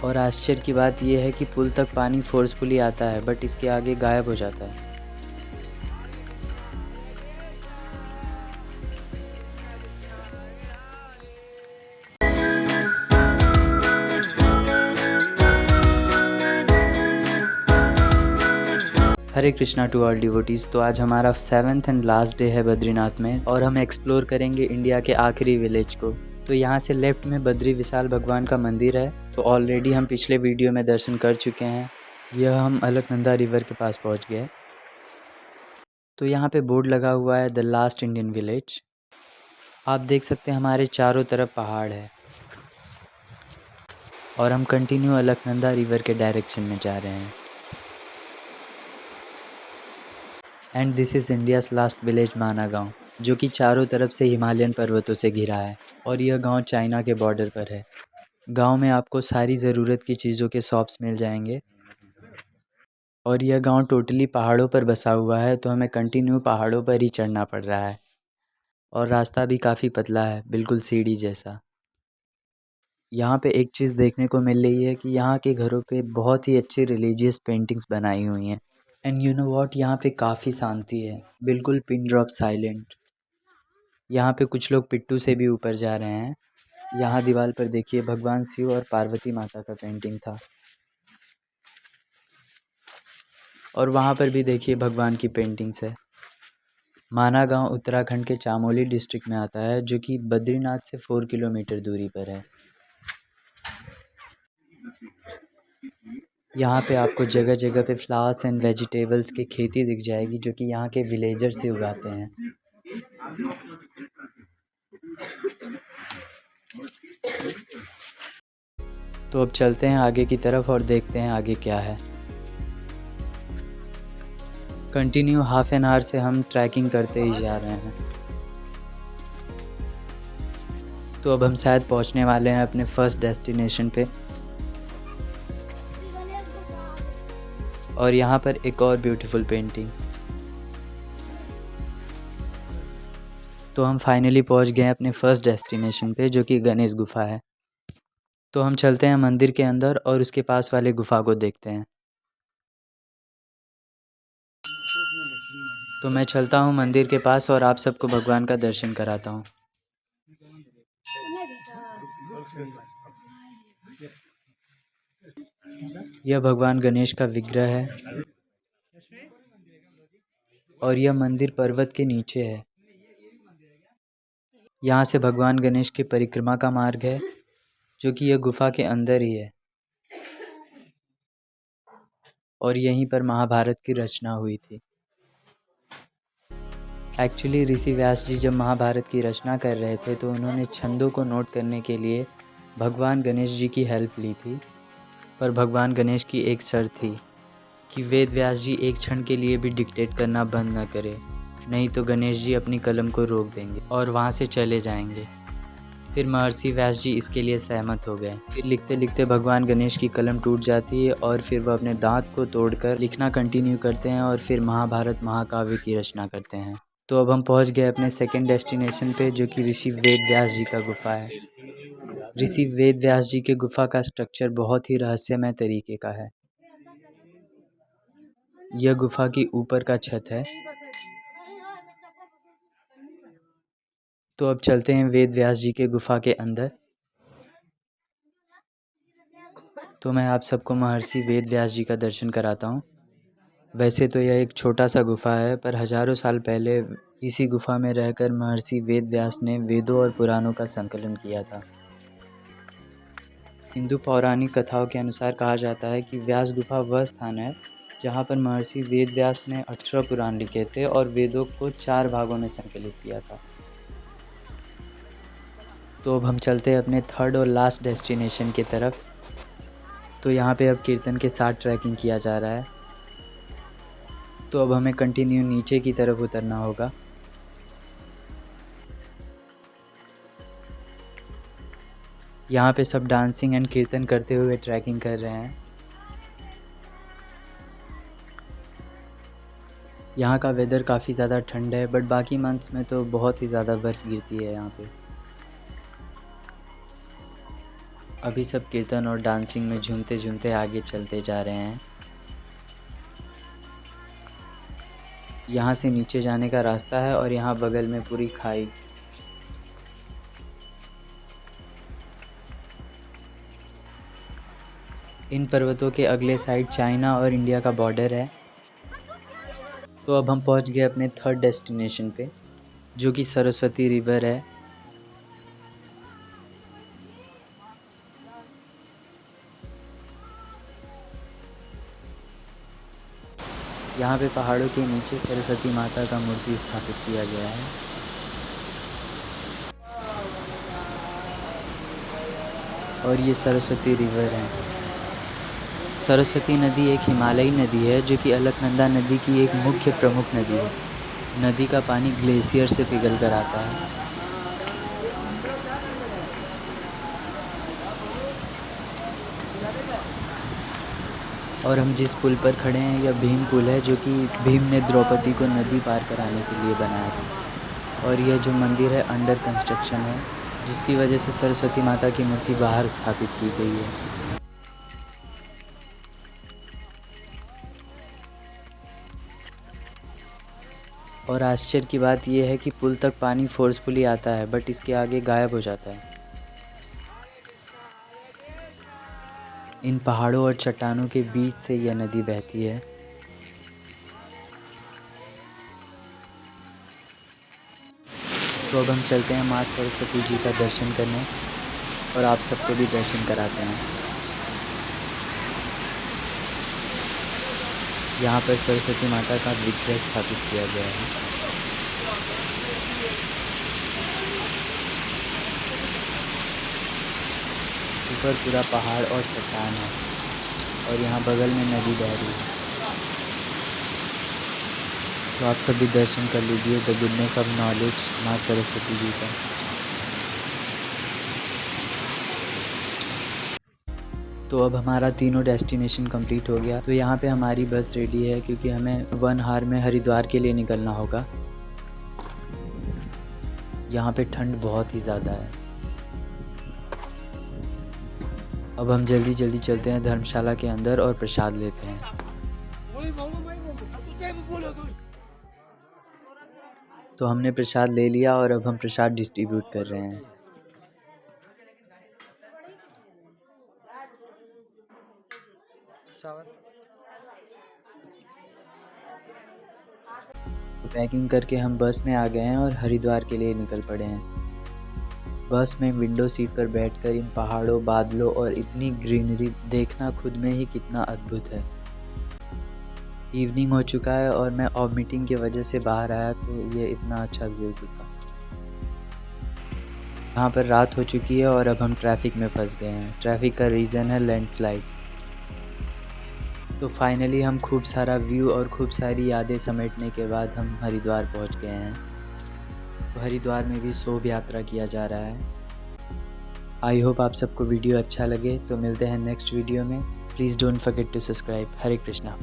और आश्चर्य की बात यह है कि पुल तक पानी फोर्सफुली आता है बट इसके आगे गायब हो जाता है। हरे कृष्णा टू ऑल डिवोटीज़। तो आज हमारा 7th एंड लास्ट डे है बद्रीनाथ में और हम एक्सप्लोर करेंगे इंडिया के आखिरी विलेज को। तो यहाँ से लेफ्ट में बद्री विशाल भगवान का मंदिर है। तो ऑलरेडी हम पिछले वीडियो में दर्शन कर चुके हैं। यह हम अलकनंदा रिवर के पास पहुँच गए। तो यहाँ पे बोर्ड लगा हुआ है द लास्ट इंडियन विलेज। आप देख सकते हैं हमारे चारों तरफ पहाड़ है और हम कंटिन्यू अलकनंदा रिवर के डायरेक्शन में जा रहे हैं। And this is India's last village माना गांव, जो कि चारों तरफ से हिमालयन पर्वतों से घिरा है और यह गांव चाइना के बॉर्डर पर है। गांव में आपको सारी ज़रूरत की चीज़ों के शॉप्स मिल जाएंगे और यह गांव टोटली पहाड़ों पर बसा हुआ है, तो हमें कंटिन्यू पहाड़ों पर ही चढ़ना पड़ रहा है और रास्ता भी काफ़ी पतला है, बिल्कुल सीढ़ी जैसा। यहाँ पे एक चीज़ देखने को मिल रही है कि यहाँ के घरों पे बहुत ही अच्छी रिलीजियस पेंटिंग्स बनाई हुई हैं। एंड यू नो व्हाट, यहाँ पे काफ़ी शांति है, बिल्कुल पिन ड्रॉप साइलेंट। यहाँ पे कुछ लोग पिट्टू से भी ऊपर जा रहे हैं। यहाँ दीवार पर देखिए भगवान शिव और पार्वती माता का पेंटिंग था और वहाँ पर भी देखिए भगवान की पेंटिंग्स है। माना गांव उत्तराखंड के चामोली डिस्ट्रिक्ट में आता है, जो कि बद्रीनाथ से 4 किलोमीटर दूरी पर है। यहाँ पे आपको जगह जगह पे फ्लावर्स एंड वेजिटेबल्स की खेती दिख जाएगी, जो कि यहाँ के विलेजर्स से उगाते हैं। तो अब चलते हैं आगे की तरफ और देखते हैं आगे क्या है। कंटिन्यू हाफ एन आवर से हम ट्रैकिंग करते ही जा रहे हैं। तो अब हम शायद पहुंचने वाले हैं अपने फर्स्ट डेस्टिनेशन पे। और यहाँ पर एक और ब्यूटीफुल पेंटिंग। तो हम फाइनली पहुंच गए हैं अपने फर्स्ट डेस्टिनेशन पे, जो कि गणेश गुफा है। तो हम चलते हैं मंदिर के अंदर और उसके पास वाले गुफा को देखते हैं। तो मैं चलता हूँ मंदिर के पास और आप सबको भगवान का दर्शन कराता हूँ। यह भगवान गणेश का विग्रह है और यह मंदिर पर्वत के नीचे है। यहाँ से भगवान गणेश की परिक्रमा का मार्ग है, जो कि यह गुफा के अंदर ही है और यहीं पर महाभारत की रचना हुई थी। एक्चुअली ऋषि व्यास जी जब महाभारत की रचना कर रहे थे तो उन्होंने छंदों को नोट करने के लिए भगवान गणेश जी की हेल्प ली थी। पर भगवान गणेश की एक शर्त थी कि वेद व्यास जी एक क्षण के लिए भी डिक्टेट करना बंद न करें, नहीं तो गणेश जी अपनी कलम को रोक देंगे और वहाँ से चले जाएंगे। फिर महर्षि व्यास जी इसके लिए सहमत हो गए। फिर लिखते लिखते भगवान गणेश की कलम टूट जाती है और फिर वह अपने दांत को तोड़कर लिखना कंटिन्यू करते हैं और फिर महाभारत महाकाव्य की रचना करते हैं। तो अब हम पहुंच गए अपने सेकंड डेस्टिनेशन पे, जो कि ऋषि वेद व्यास जी का गुफा है। ऋषि वेद व्यास जी के गुफा का स्ट्रक्चर बहुत ही रहस्यमय तरीके का है। यह गुफा की ऊपर का छत है। तो अब चलते हैं वेद व्यास जी के गुफा के अंदर। तो मैं आप सबको महर्षि वेद व्यास जी का दर्शन कराता हूँ। वैसे तो यह एक छोटा सा गुफा है, पर हजारों साल पहले इसी गुफा में रहकर महर्षि वेद व्यास ने वेदों और पुराणों का संकलन किया था। हिंदू पौराणिक कथाओं के अनुसार कहा जाता है कि व्यास गुफा वह स्थान है जहाँ पर महर्षि वेद व्यास ने 18 पुराण लिखे थे और वेदों को 4 भागों में संकलित किया था। तो अब हम चलते हैं अपने थर्ड और लास्ट डेस्टिनेशन की तरफ। तो यहाँ पे अब कीर्तन के साथ ट्रैकिंग किया जा रहा है। तो अब हमें कंटिन्यू नीचे की तरफ उतरना होगा। यहाँ पे सब डांसिंग एंड कीर्तन करते हुए ट्रैकिंग कर रहे हैं। यहाँ का वेदर काफ़ी ज़्यादा ठंड है, बट बाकी मंथ्स में तो बहुत ही ज़्यादा बर्फ़ गिरती है यहाँ पे। अभी सब कीर्तन और डांसिंग में झूमते झूमते आगे चलते जा रहे हैं। यहाँ से नीचे जाने का रास्ता है और यहाँ बगल में पूरी खाई। इन पर्वतों के अगले साइड चाइना और इंडिया का बॉर्डर है। तो अब हम पहुँच गए अपने थर्ड डेस्टिनेशन पे, जो कि सरस्वती रिवर है। यहाँ पे पहाड़ों के नीचे सरस्वती माता का मूर्ति स्थापित किया गया है। और ये सरस्वती रिवर है। सरस्वती नदी एक हिमालयी नदी है जो कि अलकनंदा नदी की एक मुख्य प्रमुख नदी है। नदी का पानी ग्लेशियर से पिघल कर आता है। और हम जिस पुल पर खड़े हैं यह भीम पुल है, जो कि भीम ने द्रौपदी को नदी पार कराने के लिए बनाया था। और यह जो मंदिर है अंडर कंस्ट्रक्शन है, जिसकी वजह से सरस्वती माता की मूर्ति बाहर स्थापित की गई है। और आश्चर्य की बात यह है कि पुल तक पानी फोर्सफुली आता है, बट इसके आगे गायब हो जाता है। इन पहाड़ों और चट्टानों के बीच से यह नदी बहती है। तो अब हम चलते हैं माँ सरस्वती जी का दर्शन करने और आप सबको भी दर्शन कराते हैं। यहाँ पर सरस्वती माता का विग्रह स्थापित किया गया है। ऊपर पूरा पहाड़ और चट्टान है और यहाँ बगल में नदी बह रही है। तो आप सभी दर्शन कर लीजिए द गुडनेस ऑफ नॉलेज माँ सरस्वती जी का। तो अब हमारा तीनों डेस्टिनेशन कंप्लीट हो गया। तो यहाँ पे हमारी बस रेडी है क्योंकि हमें 1 आवर में हरिद्वार के लिए निकलना होगा। यहाँ पे ठंड बहुत ही ज़्यादा है। अब हम जल्दी जल्दी चलते हैं धर्मशाला के अंदर और प्रसाद लेते हैं। तो हमने प्रसाद ले लिया और अब हम प्रसाद डिस्ट्रीब्यूट कर रहे हैं। पैकिंग करके हम बस में आ गए हैं और हरिद्वार के लिए निकल पड़े हैं। बस में विंडो सीट पर बैठकर इन पहाड़ों, बादलों और इतनी ग्रीनरी देखना खुद में ही कितना अद्भुत है। इवनिंग हो चुका है और मैं ऑफ मीटिंग की वजह से बाहर आया तो ये इतना अच्छा व्यू दिखा। यहाँ पर रात हो चुकी है और अब हम ट्रैफिक में फंस गए हैं। ट्रैफिक का रीज़न है लैंडस्लाइड। तो फाइनली हम खूब सारा व्यू और खूब सारी यादें समेटने के बाद हम हरिद्वार पहुँच गए हैं। तो हरिद्वार में भी शोभ यात्रा किया जा रहा है। आई होप आप सबको वीडियो अच्छा लगे। तो मिलते हैं नेक्स्ट वीडियो में। Please don't forget to subscribe. Hare Krishna.